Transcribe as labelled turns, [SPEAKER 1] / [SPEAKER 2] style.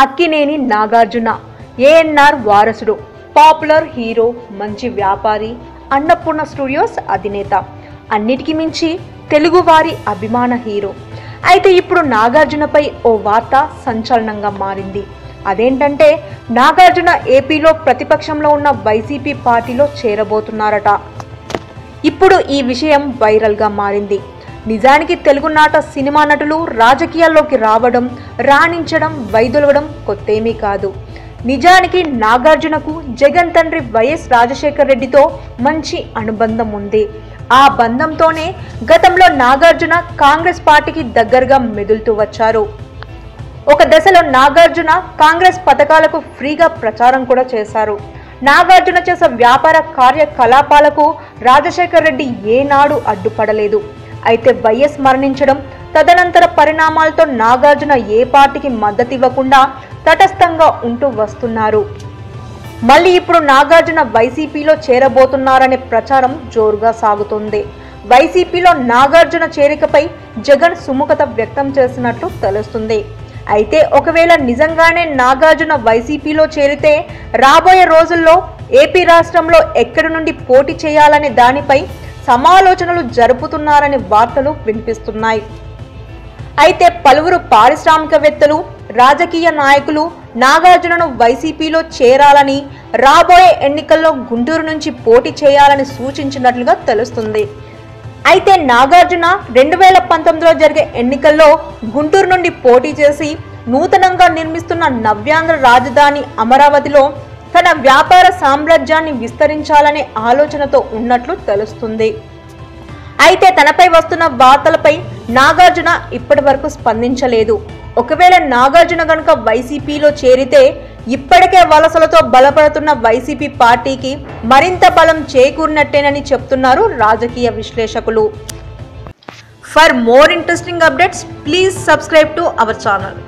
[SPEAKER 1] అక్కినేని నాగార్జున ఏఎన్ఆర్ వారసుడు, popular hero, మంచి వ్యాపారి, అన్నపూర్ణ స్టూడియోస్ అధినేత, అన్నిటికీ మించి తెలుగువారి అభిమాన హీరో. అయితే ఇప్పుడు నాగార్జునపై ఓ వార్త సంచలనంగా మారింది. అదేంటంటే నాగార్జున ఏపీలో ప్రతిపక్షంలో ఉన్న వైసీపీ పార్టీలో చేరబోతున్నారట. ఇప్పుడు ఈ విషయం వైరల్గా మారింది. నిజానికి తెలుగునాట సినిమా నటులు రాజకీయాల్లోకి రావడం, రాణించడం, వైదొలగడం కొత్తేమీ కాదు. నిజానికి నాగార్జునకు జగన్ తండ్రి వైఎస్ రాజశేఖర్ రెడ్డితో మంచి అనుబంధం ఉంది. ఆ బంధంతోనే గతంలో నాగార్జున కాంగ్రెస్ పార్టీకి దగ్గరగా మెదులుతూ వచ్చారు. ఒక దశలో నాగార్జున కాంగ్రెస్ పథకాలకు ఫ్రీగా ప్రచారం కూడా చేశారు. నాగార్జున చేసే వ్యాపార కార్యకలాపాలకు రాజశేఖర్ రెడ్డి ఏనాడు అడ్డుపడలేదు. అయితే వైఎస్ మరణించడం, తదనంతర పరిణామాలతో నాగార్జున ఏ పార్టీకి మద్దతు ఇవ్వకుండా తటస్థంగా ఉంటూ వస్తున్నారు. మళ్ళీ ఇప్పుడు నాగార్జున వైసీపీలో చేరబోతున్నారనే ప్రచారం జోరుగా సాగుతుంది. వైసీపీలో నాగార్జున చేరికపై జగన్ సుముఖత వ్యక్తం చేసినట్లు తెలుస్తుంది. అయితే ఒకవేళ నిజంగానే నాగార్జున వైసీపీలో చేరితే రాబోయే రోజుల్లో ఏపీ రాష్ట్రంలో ఎక్కడి నుండి పోటీ చేయాలనే దానిపై సమాలోచనలు జరుపుతున్నారనే వార్తలు వినిపిస్తున్నాయి. అయితే పలువురు పారిశ్రామికవేత్తలు, రాజకీయ నాయకులు నాగార్జునను వైసీపీలో చేరాలని, రాబోయే ఎన్నికల్లో గుంటూరు నుంచి పోటీ చేయాలని సూచించినట్లుగా తెలుస్తుంది. అయితే నాగార్జున 2019లో జరిగే ఎన్నికల్లో గుంటూరు నుండి పోటీ చేసి నూతనంగా నిర్మిస్తున్న నవ్యాంధ్ర రాజధాని అమరావతిలో తన వ్యాపార సామ్రాజ్యాన్ని విస్తరించాలనే ఆలోచనతో ఉన్నట్లు తెలుస్తుంది. అయితే తనపై వస్తున్న వార్తలపై నాగార్జున ఇప్పటి వరకు స్పందించలేదు. ఒకవేళ నాగార్జున గనుక వైసీపీలో చేరితే ఇప్పటికే వలసలతో బలపడుతున్న వైసీపీ పార్టీకి మరింత బలం చేకూరినట్టేనని చెప్తున్నారు రాజకీయ విశ్లేషకులు. For more interesting updates, please subscribe to our channel.